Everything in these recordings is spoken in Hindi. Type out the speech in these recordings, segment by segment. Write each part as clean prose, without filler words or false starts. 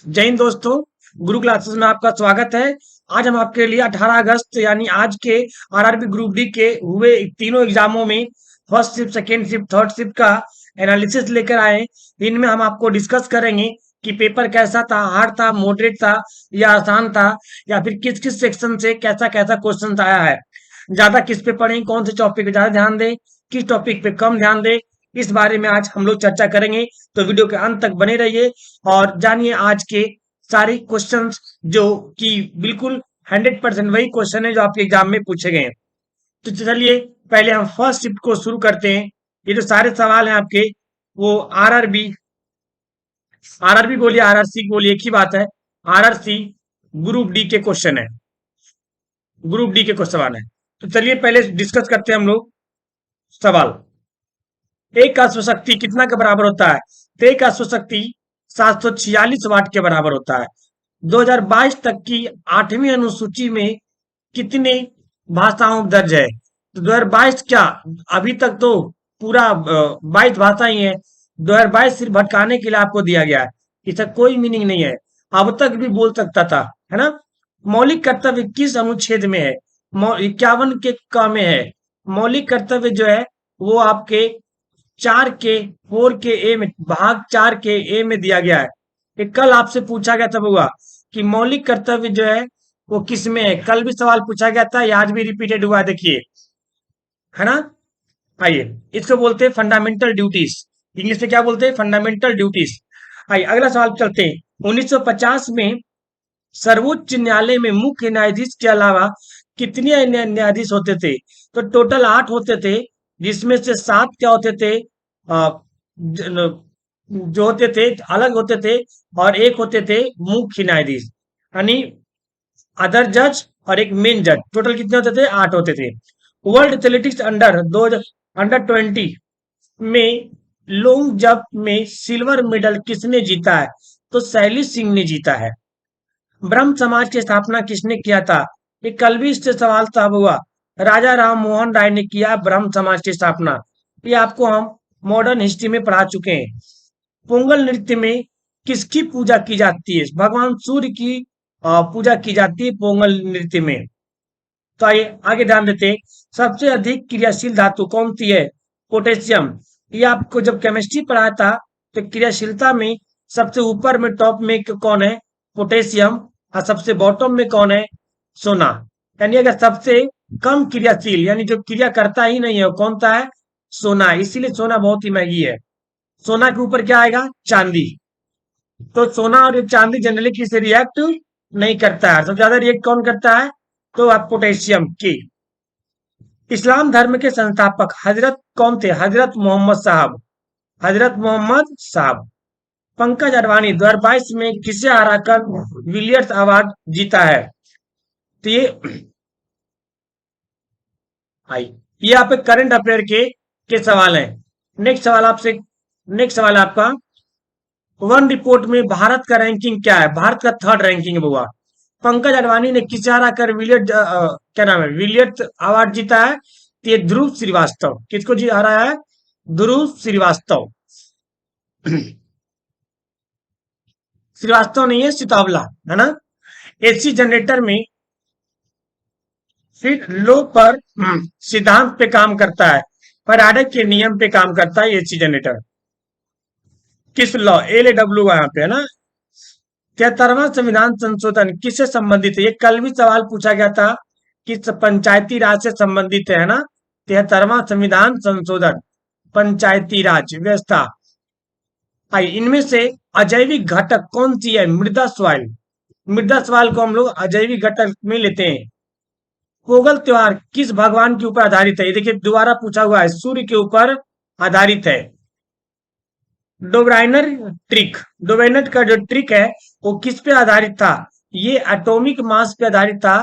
जय हिंद दोस्तों। गुरु क्लासेस में आपका स्वागत है। आज हम आपके लिए 18 अगस्त यानी आज के आरआरबी ग्रुप डी के हुए तीनों एग्जामों में first shift, second shift, third shift का एनालिसिस लेकर आए। इनमें हम आपको डिस्कस करेंगे कि पेपर कैसा था, हार्ड था, मॉडरेट था या आसान था, या फिर किस किस सेक्शन से कैसा कैसा क्वेश्चन आया है। ज्यादा किस पे पढ़ें, कौन से टॉपिक पे ज्यादा ध्यान दें, किस टॉपिक पे कम ध्यान दें, इस बारे में आज हम लोग चर्चा करेंगे। तो वीडियो के अंत तक बने रहिए और जानिए आज के सारे क्वेश्चंस जो कि बिल्कुल 100% वही क्वेश्चन है जो आपके एग्जाम में पूछे गए हैं। तो चलिए पहले हम फर्स्ट शिफ्ट को शुरू करते हैं। ये जो सारे सवाल हैं आपके वो आरआरबी आरआरबी बोलिए, आरआरसी बोलिए, एक ही बात है। आरआरसी ग्रुप डी के क्वेश्चन है, ग्रुप डी के क्वेश्चन सवाल है। तो चलिए पहले डिस्कस करते हैं हम लोग सवाल। एक अश्वशक्ति कितना के बराबर होता है? तो एक अश्वशक्ति 746 वाट के बराबर होता है। 2022 तक की 8वीं अनुसूची में कितने भाषाओं दर्ज है? तो 2022 क्या, अभी तक तो पूरा 22 भाषा ही है। 2022 सिर्फ भटकाने के लिए आपको दिया गया है, इसका कोई मीनिंग नहीं है। अब तक भी बोल सकता था, है ना। मौलिक कर्तव्य किस अनुच्छेद में है? 51 के क में है। मौलिक कर्तव्य जो है वो आपके 4 के 4 के ए में, भाग 4 के ए में दिया गया है। ये कल आपसे पूछा गया था हुआ कि मौलिक कर्तव्य जो है वो किस में है। कल भी सवाल पूछा गया था, ये आज भी रिपीटेड हुआ है, देखिए, है ना। आइए, इसको बोलते हैं फंडामेंटल ड्यूटीज। इंग्लिश में क्या बोलते हैं? Fundamental duties. आइए अगला सवाल चलते हैं। 1950 में सर्वोच्च न्यायालय में मुख्य न्यायाधीश के अलावा कितने न्यायाधीश होते थे? तो टोटल 8 होते थे, जिसमें से 7 क्या होते थे, जो होते थे अलग होते थे, और एक होते थे मुख्य न्यायाधीश, यानी अदर जज, और एक मेन जज। टोटल कितने होते थे? 8 होते थे। वर्ल्ड एथलेटिक्स अंडर 20 में लॉन्ग जंप में सिल्वर मेडल किसने जीता है? तो शैली सिंह ने जीता है। ब्रह्म समाज की स्थापना किसने किया था? ये कल भी इससे सवाल था हुआ। राजा राम मोहन राय ने किया ब्रह्म समाज की स्थापना। ये आपको हम मॉडर्न हिस्ट्री में पढ़ा चुके हैं। पोंगल नृत्य में किसकी पूजा की जाती है? भगवान सूर्य की पूजा की जाती है पोंगल नृत्य में। तो आइए आगे ध्यान देते हैं। सबसे अधिक क्रियाशील धातु कौन सी है? पोटेशियम। ये आपको जब केमिस्ट्री पढ़ाया था तो क्रियाशीलता में सबसे ऊपर में, टॉप में कौन है? पोटेशियम। और सबसे बॉटम में कौन है? सोना। यानी अगर सबसे कम क्रियाशील यानी जो क्रिया करता ही नहीं है वो कौन सा है? सोना। इसीलिए सोना बहुत ही महंगी है। सोना के ऊपर क्या आएगा? चांदी। तो सोना और चांदी जनरली किसी रिएक्ट नहीं करता है। सबसे ज्यादा रिएक्ट कौन करता है? तो आप पोटेशियम की। इस्लाम धर्म के संस्थापक हजरत कौन थे? हजरत मोहम्मद साहब। हजरत मोहम्मद साहब। पंकज अडवाणी 2022 में किसे हराकर विलियर्स अवार्ड जीता है? तो आई ये आपके करंट अफेयर के सवाल हैं। नेक्स्ट सवाल है आपका, वन रिपोर्ट में भारत का रैंकिंग क्या है? भारत का थर्ड रैंकिंग हुआ। पंकज अडवाणी ने किसे हराकर क्या नाम है, विलियर्स अवार्ड जीता है? तो ये ध्रुव श्रीवास्तव। किसको जी हराया है? ध्रुव श्रीवास्तव। श्रीवास्तव नहीं है, सितावला, है ना। एसी जनरेटर में फिर लो पर सिद्धांत पे काम करता है, फैराडे के नियम पे काम करता है एसी जनरेटर। किस लॉ? LAW यहाँ पे, है ना। 73वां संविधान संशोधन किससे संबंधित है? ये कल भी सवाल पूछा गया था कि पंचायती राज से संबंधित है ना। 73वां संविधान संशोधन पंचायती राज व्यवस्था। आई इनमें से अजैविक घटक कौन सी है? मृदा स्वाइल। मृदा स्वाइल को हम लोग अजैविक घटक में लेते हैं। पोगल त्योहार किस भगवान के ऊपर आधारित है? ये देखिए दोबारा पूछा हुआ है, सूर्य के ऊपर आधारित है। डोब्राइनर ट्रिक, डोब्राइनर का जो ट्रिक है वो किस पे आधारित था? ये एटॉमिक मास पे आधारित था।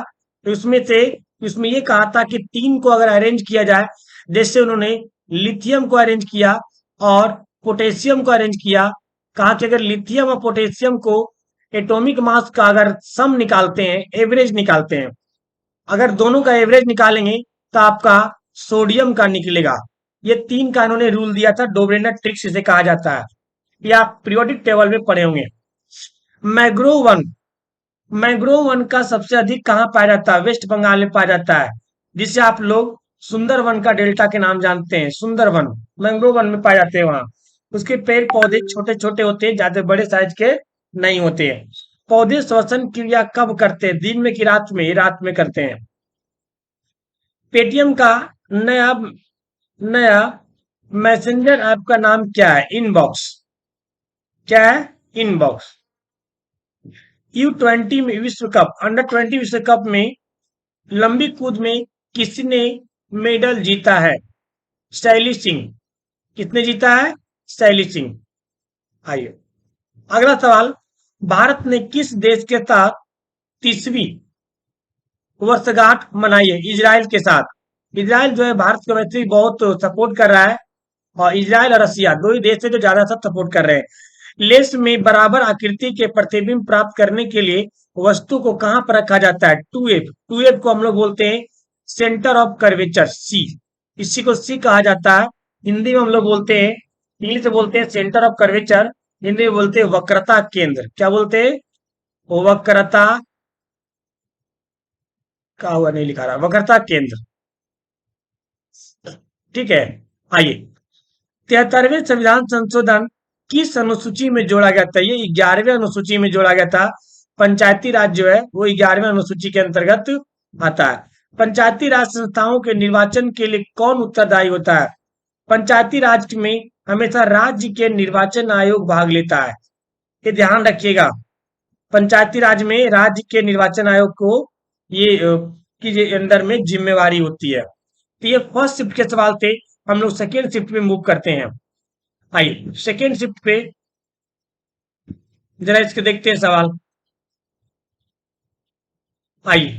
तो उसमें ये कहा था कि 3 को अगर अरेंज किया जाए, जैसे उन्होंने लिथियम को अरेंज किया और पोटेशियम को अरेंज किया। कहा कि अगर लिथियम और पोटेशियम को एटॉमिक मास का अगर सम निकालते हैं, एवरेज निकालते हैं, अगर दोनों का एवरेज निकालेंगे तो आपका सोडियम का निकलेगा। ये 3 का इन्होंने रूल दिया था, डोब्रेनर ट्रिक्स इसे कहा जाता है। ये आप पीरियोडिक टेबल में पढ़े होंगे। मैंग्रोव वन, मैंग्रोव वन का सबसे अधिक कहाँ पाया जाता है? वेस्ट बंगाल में पाया जाता है, जिसे आप लोग सुंदरवन का डेल्टा के नाम जानते हैं। सुंदरवन मैंग्रोव वन में पाए जाते हैं वहां। उसके पेड़ पौधे छोटे छोटे होते हैं, ज्यादा बड़े साइज के नहीं होते हैं। पौधे श्वसन क्रिया कब करते हैं? दिन में कि रात में? रात में करते हैं। पेटीएम का नया नया मैसेंजर ऐप का नाम क्या है? इनबॉक्स। क्या है? इनबॉक्स। U20 में विश्व कप, अंडर 20 विश्व कप में लंबी कूद में किसने मेडल जीता है? शैली सिंह। किसने जीता है? शैली सिंह। आइए अगला सवाल। भारत ने किस देश के साथ 30वीं वर्षगांठ मनाई है? इजराइल के साथ। इजराइल जो है भारत को वैसे ही बहुत सपोर्ट कर रहा है, और इजराइल और रसिया दो ही देश है जो ज्यादा सब सपोर्ट कर रहे हैं। लेंस में बराबर आकृति के प्रतिबिंब प्राप्त करने के लिए वस्तु को कहां पर रखा जाता है? टू एफ को हम लोग बोलते हैं सेंटर ऑफ कर्वेचर, सी। इसी को सी कहा जाता है। हिंदी में हम लोग बोलते हैं, इंग्लिश में बोलते हैं सेंटर ऑफ कर्वेचर, हिंदी में बोलते हैं वक्रता केंद्र। क्या बोलते हैं? वक्रता, का हुआ नहीं लिखा रहा, वक्रता केंद्र। ठीक है। आइए 73वें संविधान संशोधन किस अनुसूची में जोड़ा गया था? ये 11वें अनुसूची में जोड़ा गया था। पंचायती राज जो है वो 11वें अनुसूची के अंतर्गत आता है। पंचायती राज संस्थाओं के निर्वाचन के लिए कौन उत्तरदायी होता है? पंचायती राज में हमेशा राज्य के निर्वाचन आयोग भाग लेता है। ये ध्यान रखिएगा, पंचायती राज में राज्य के निर्वाचन आयोग को ये की अंदर में जिम्मेवारी होती है। तो ये फर्स्ट शिफ्ट के सवाल थे। हम लोग सेकेंड शिफ्ट में मूव करते हैं। आइए सेकेंड शिफ्ट पे जरा इसके देखते हैं सवाल। आइए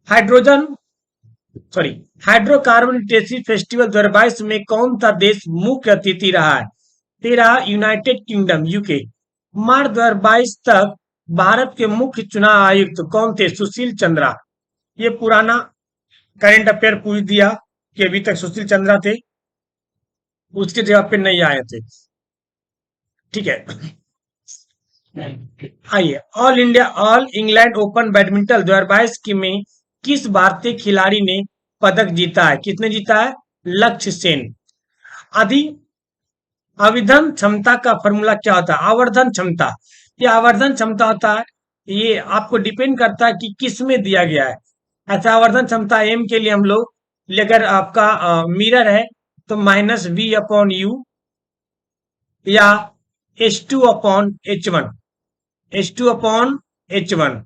hydrogen sorry hydrocarbon Tessy festival 2022 में कौन सा देश मुख्य अतिथि रहा है? तेरा यूनाइटेड किंगडम, यूके। मार्च 2022 तक भारत के मुख्य चुनाव आयुक्त कौन थे? सुशील चंद्रा। ये पुराना करंट अफेयर पूछ दिया कि अभी तक सुशील चंद्रा थे, उसके जवाब पे नहीं आए थे। ठीक है। आइए ऑल इंग्लैंड ओपन बैडमिंटन 2022 की में किस भारतीय खिलाड़ी ने पदक जीता है? किसने जीता है? लक्ष्य सेन। अधि आवर्धन क्षमता का फॉर्मूला क्या होता है? आवर्धन क्षमता। ये आवर्धन क्षमता होता है, ये आपको डिपेंड करता है कि किस में दिया गया है। ऐसा आवर्धन क्षमता एम के लिए हम लोग अगर आपका मिरर है तो -V/U या H2/H1, H2/H1।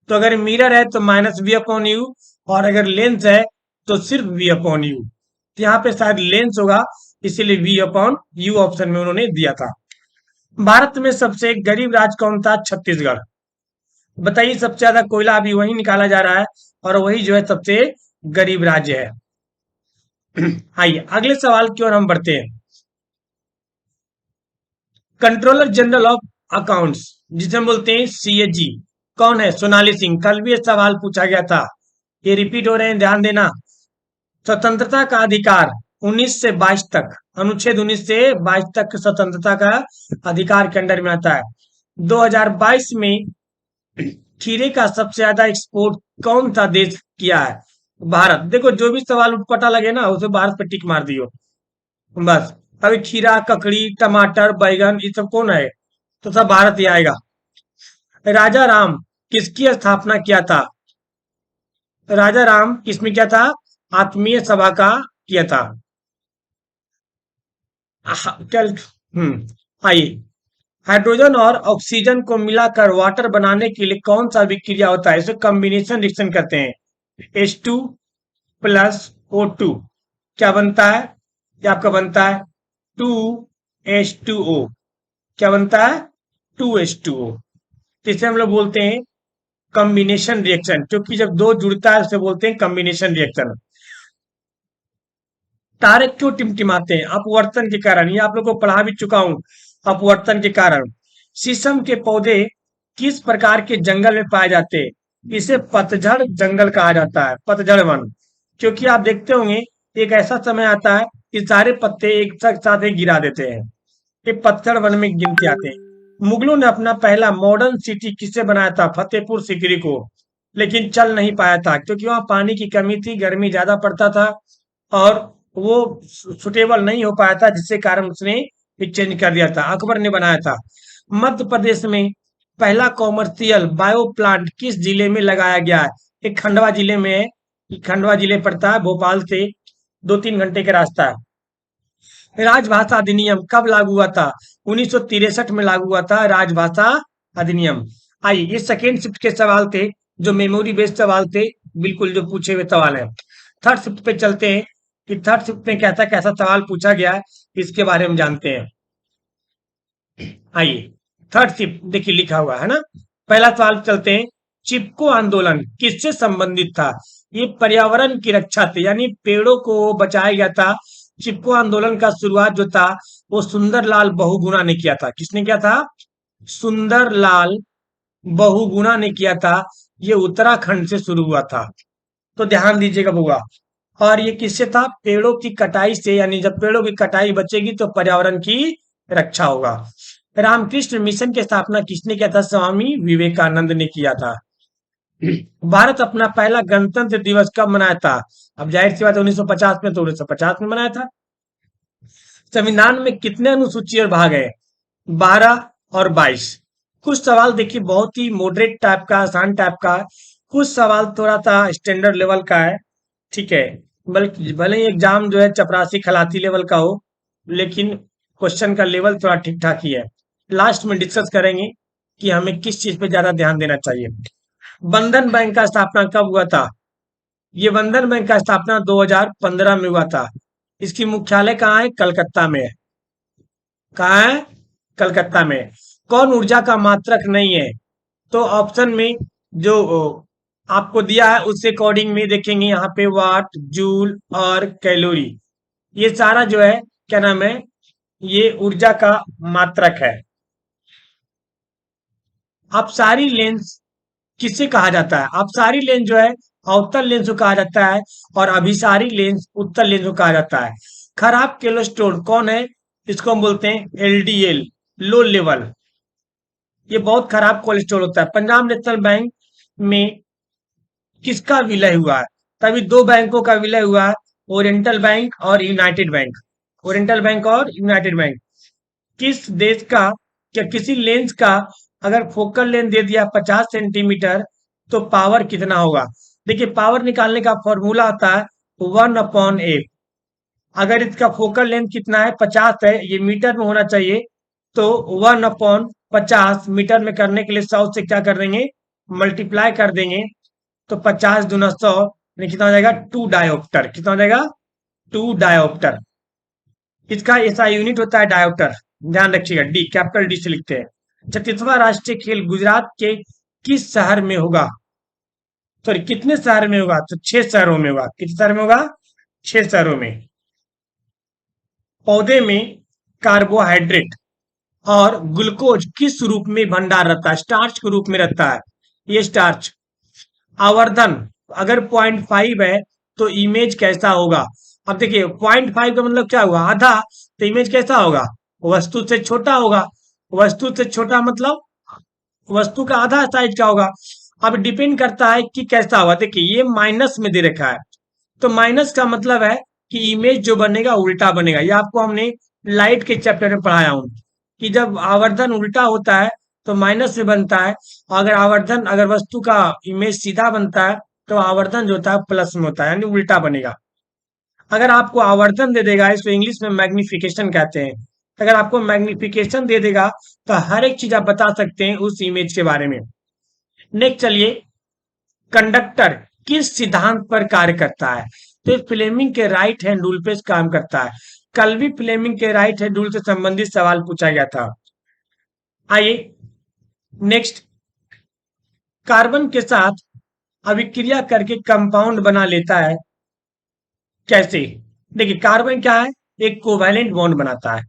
तो अगर मिरर है तो -V/U, और अगर लेंस है तो सिर्फ V/U। तो यहाँ पे शायद लेंस होगा, इसीलिए V/U ऑप्शन में उन्होंने दिया था। भारत में सबसे गरीब राज्य कौन था? छत्तीसगढ़। बताइए सबसे ज्यादा कोयला अभी वही निकाला जा रहा है, और वही जो है सबसे गरीब राज्य है। आइए अगले सवाल की ओर हम बढ़ते हैं। कंट्रोलर जनरल ऑफ अकाउंट्स, जिसे हम बोलते हैं CAG, कौन है? सोनाली सिंह। कल भी ये सवाल पूछा गया था, ये रिपीट हो रहे हैं, ध्यान देना। स्वतंत्रता का अधिकार 19 से 22 तक, अनुच्छेद 19 से 22 तक स्वतंत्रता का अधिकार के अंडर में आता है। 2022 में खीरे का सबसे ज्यादा एक्सपोर्ट कौन सा देश किया है? भारत। देखो जो भी सवाल उठपटा लगे ना उसे भारत पे टिक मार दियो बस। अभी खीरा, ककड़ी, टमाटर, बैगन, ये सब कौन है? तो सब भारत ही आएगा। राजा राम किसकी स्थापना किया था? राजा राम किसमें किया था? आत्मीय सभा का किया था। चल आइए हाइड्रोजन और ऑक्सीजन को मिलाकर वाटर बनाने के लिए कौन सा विक्रिया होता है? इसे कॉम्बिनेशन रिएक्शन कहते हैं। H2 + O2 क्या बनता है? क्या आपका बनता है 2H2O। क्या बनता है? 2H2O। इसे हम लोग बोलते हैं कॉम्बिनेशन रिएक्शन, क्योंकि जब दो जुड़ता है उसे बोलते हैं कॉम्बिनेशन रिएक्शन। तारे क्यों टिमटिमाते हैं? अपवर्तन के कारण। ये आप लोग को पढ़ा भी चुका हूं, अपवर्तन के कारण। शीशम के पौधे किस प्रकार के जंगल में पाए जाते हैं? इसे पतझड़ जंगल कहा जाता है, पतझड़ वन। क्योंकि आप देखते होंगे एक ऐसा समय आता है कि सारे पत्ते एक साथ ही गिरा देते हैं, ये पतझड़ वन में गिनते आते हैं। मुगलों ने अपना पहला मॉडर्न सिटी किससे बनाया था? फतेहपुर सीकरी को। लेकिन चल नहीं पाया था क्योंकि वहां पानी की कमी थी, गर्मी ज्यादा पड़ता था और वो सुटेबल नहीं हो पाया था, जिससे कारण उसने चेंज कर दिया था। अकबर ने बनाया था। मध्य प्रदेश में पहला कॉमर्शियल बायो प्लांट किस जिले में लगाया गया है? एक खंडवा जिले में है। ये खंडवा जिले पड़ता है, भोपाल से 2-3 घंटे का रास्ता है। राजभाषा अधिनियम कब लागू हुआ था? 1963 में लागू हुआ था राजभाषा अधिनियम। आइए, ये सेकेंड शिफ्ट के सवाल थे, जो मेमोरी बेस्ड सवाल थे, बिल्कुल जो पूछे हुए सवाल हैं। थर्ड शिफ्ट पे चलते हैं कि थर्ड शिफ्ट में कैसा कैसा सवाल पूछा गया है, इसके बारे में जानते हैं। आइए, थर्ड शिफ्ट देखिए लिखा हुआ है ना। पहला सवाल चलते हैं। चिपको आंदोलन किससे संबंधित था? ये पर्यावरण की रक्षा थी, यानी पेड़ों को बचाया गया था। चिपको आंदोलन का शुरुआत जो था वो सुंदरलाल बहुगुणा ने किया था। किसने किया था? सुंदरलाल बहुगुणा ने किया था। ये उत्तराखंड से शुरू हुआ था, तो ध्यान दीजिएगा बुआ। और ये किससे था? पेड़ों की कटाई से, यानी जब पेड़ों की कटाई बचेगी तो पर्यावरण की रक्षा होगा। रामकृष्ण मिशन की स्थापना किसने किया था? स्वामी विवेकानंद ने किया था। भारत अपना पहला गणतंत्र दिवस कब मनाया था? अब जाहिर सी बात है 1950 में, तो 1950 में मनाया था। संविधान में कितने अनुसूची और भाग है? 12 और 22। कुछ सवाल देखिए बहुत ही मॉडरेट टाइप का, आसान टाइप का। कुछ सवाल थोड़ा सा स्टैंडर्ड लेवल का है, ठीक है। बल्कि भले ही एग्जाम जो है चपरासी खलाती लेवल का हो, लेकिन क्वेश्चन का लेवल थोड़ा ठीक ठाक ही है। लास्ट में डिस्कस करेंगे कि हमें किस चीज पे ज्यादा ध्यान देना चाहिए। बंधन बैंक का स्थापना कब हुआ था? ये बंधन बैंक का स्थापना 2015 में हुआ था। इसकी मुख्यालय कहाँ है? कलकत्ता में है। कहाँ है? कलकत्ता में। कौन ऊर्जा का मात्रक नहीं है? तो ऑप्शन में जो आपको दिया है उसके अकॉर्डिंग में देखेंगे, यहाँ पे वाट, जूल और कैलोरी, ये सारा जो है क्या नाम है, ये ऊर्जा का मात्रक है। अपसारी लेंस किसे कहा जाता है? अपसारी लेंस जो है अवतल लेंस को कहा जाता है, और अभिसारी लेंस उत्तल लेंस को कहा जाता है। खराब कोलेस्ट्रॉल कौन है? इसको हम बोलते हैं एलडीएल, लो लेवल। ये बहुत खराब कोलेस्ट्रॉल होता है। पंजाब नेशनल बैंक में किसका विलय हुआ है? तभी दो बैंकों का विलय हुआ है, ओरिएंटल बैंक और यूनाइटेड बैंक। ओरिएंटल बैंक और यूनाइटेड बैंक। किस देश का, क्या किसी लेंस का अगर फोकल लेंथ दे दिया 50 सेंटीमीटर, तो पावर कितना होगा? देखिए, पावर निकालने का फॉर्मूला आता है 1/8। अगर इसका फोकल लेंथ कितना है, 50 है, ये मीटर में होना चाहिए, तो 1/50 मीटर में करने के लिए 100 से क्या कर देंगे, मल्टीप्लाई कर देंगे। तो 50 × 100 कितना हो जाएगा? 2 डायोप्टर। कितना हो जाएगा? 2 डायोप्टर। इसका ऐसा यूनिट होता है डायोप्टर, ध्यान रखिएगा। डी, कैपिटल डी से लिखते हैं। 36वां राष्ट्रीय खेल गुजरात के किस शहर में होगा? सॉरी, कितने शहर में होगा? तो 6 शहरों में होगा। कितने शहर में होगा? 6 शहरों में। पौधे में कार्बोहाइड्रेट और ग्लूकोज किस रूप में भंडार रहता है? स्टार्च के रूप में रहता है, ये स्टार्च। आवर्धन अगर 0.5 है तो इमेज कैसा होगा? अब देखिए 0.5 का मतलब क्या हुआ? आधा। तो इमेज कैसा होगा? वस्तु से छोटा होगा। वस्तु से छोटा मतलब वस्तु का आधा साइज का होगा। अब डिपेंड करता है कि कैसा होगा। देखिए ये माइनस में दे रखा है, तो माइनस का मतलब है कि इमेज जो बनेगा उल्टा बनेगा। ये आपको हमने लाइट के चैप्टर में पढ़ाया हूं कि जब आवर्धन उल्टा होता है तो माइनस में बनता है, और अगर वस्तु का इमेज सीधा बनता है तो आवर्धन जो होता है प्लस में होता है, यानी उल्टा बनेगा। अगर आपको आवर्धन दे देगा, इसको इंग्लिश में मैग्निफिकेशन कहते हैं। अगर आपको मैग्निफिकेशन दे देगा तो हर एक चीज आप बता सकते हैं उस इमेज के बारे में। नेक्स्ट चलिए, कंडक्टर किस सिद्धांत पर कार्य करता है? तो ये फ्लेमिंग के राइट हैंड रूल पे काम करता है। कल भी फ्लेमिंग के राइट हैंड रूल से संबंधित सवाल पूछा गया था। आइए नेक्स्ट, कार्बन के साथ अभिक्रिया करके कंपाउंड बना लेता है, कैसे? देखिए कार्बन क्या है? एक कोवैलेंट बॉन्ड बनाता है।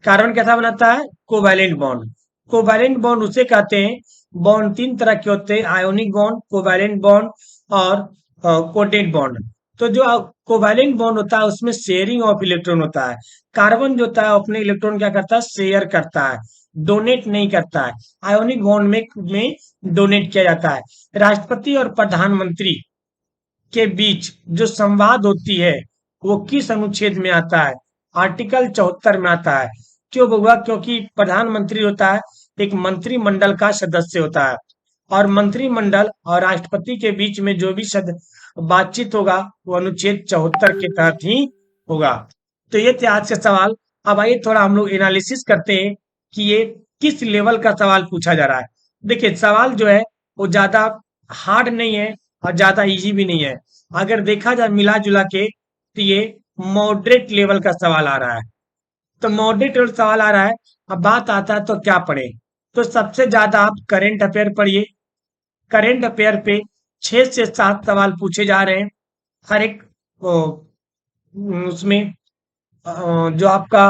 कार्बन कैसा बनाता है? Covalent bond. कोवैलेंट बॉन्ड उसे कहते हैं, बॉन्ड 3 तरह के होते हैं, आयोनिक बॉन्ड, कोवैलेंट बॉन्ड और कोटेड बॉन्ड। तो जो कोवैलेंट बॉन्ड होता है उसमें शेयरिंग ऑफ इलेक्ट्रॉन होता है। कार्बन जो होता है अपने इलेक्ट्रॉन क्या करता है? शेयर करता है। डोनेट नहीं करता है, आयोनिक बॉन्ड में डोनेट किया जाता है। राष्ट्रपति और प्रधानमंत्री के बीच जो संवाद होती है वो किस अनुच्छेद में आता है? आर्टिकल 74 में आता है। क्यों होगा? क्योंकि प्रधानमंत्री होता है एक मंत्रिमंडल का सदस्य होता है, और मंत्रिमंडल और राष्ट्रपति के बीच में जो भी बातचीत होगा वो अनुच्छेद 74 के तहत ही होगा। तो ये थे आज के सवाल। अब आइए थोड़ा हम लोग एनालिसिस करते हैं कि ये किस लेवल का सवाल पूछा जा रहा है। देखिए सवाल जो है वो ज्यादा हार्ड नहीं है और ज्यादा इजी भी नहीं है। अगर देखा जाए मिला जुला के तो ये मॉडरेट लेवल का सवाल आ रहा है। तो मॉडरेट लेवल सवाल आ रहा है। अब बात आता है तो क्या पढ़े? तो सबसे ज्यादा आप करंट अफेयर पढ़िए। करंट अफेयर पे 6 से 7 सवाल पूछे जा रहे हैं हर एक उसमें। जो आपका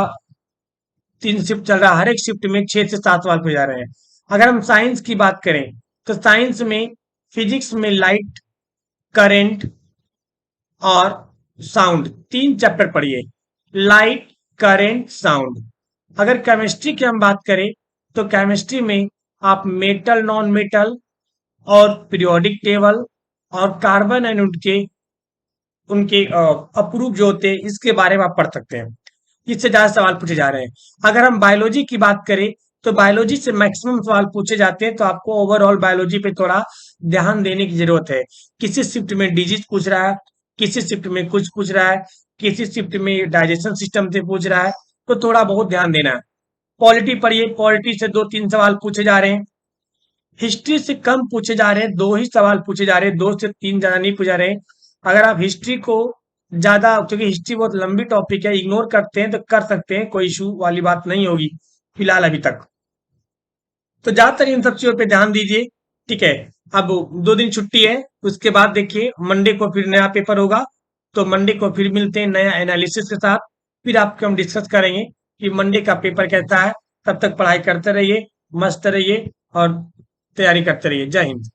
3 शिफ्ट चल रहा है, हर एक शिफ्ट में 6 से 7 सवाल पूछे जा रहे हैं। अगर हम साइंस की बात करें तो साइंस में फिजिक्स में लाइट, करंट और साउंड 3 चैप्टर पढ़िए। Light, current, sound. अगर केमिस्ट्री की हम बात करें तो केमिस्ट्री में आप मेटल, नॉन मेटल और पीरियोडिक टेबल और कार्बन एंड उनके अप्रूव जो होते हैं इसके बारे में आप पढ़ सकते हैं। इससे ज्यादा सवाल पूछे जा रहे हैं। अगर हम बायोलॉजी की बात करें तो बायोलॉजी से मैक्सिमम सवाल पूछे जाते हैं, तो आपको ओवरऑल बायोलॉजी पे थोड़ा ध्यान देने की जरूरत है। किसी शिफ्ट में डिजीज पूछ रहा है, किसी शिफ्ट में कुछ पूछ रहा है, किसी शिफ्ट में डाइजेशन सिस्टम से पूछ रहा है, तो थोड़ा बहुत ध्यान देना है। पॉलिटी पढ़िए, पॉलिटी से 2-3 सवाल पूछे जा रहे हैं। हिस्ट्री से कम पूछे जा रहे हैं, 2 ही सवाल पूछे जा रहे हैं, 2 से 3 ज्यादा नहीं पूछे जा रहे हैं। अगर आप हिस्ट्री को ज्यादा, क्योंकि हिस्ट्री बहुत लंबी टॉपिक है, इग्नोर करते हैं तो कर सकते हैं, कोई इशू वाली बात नहीं होगी फिलहाल अभी तक। तो ज्यादातर इन सब चीजों पे ध्यान दीजिए। ठीक है। अब 2 दिन छुट्टी है, उसके बाद देखिए मंडे को फिर नया पेपर होगा। तो मंडे को फिर मिलते हैं नया एनालिसिस के साथ। फिर आपके हम डिस्कस करेंगे कि मंडे का पेपर कैसा है। तब तक पढ़ाई करते रहिए, मस्त रहिए और तैयारी करते रहिए। जय हिंद।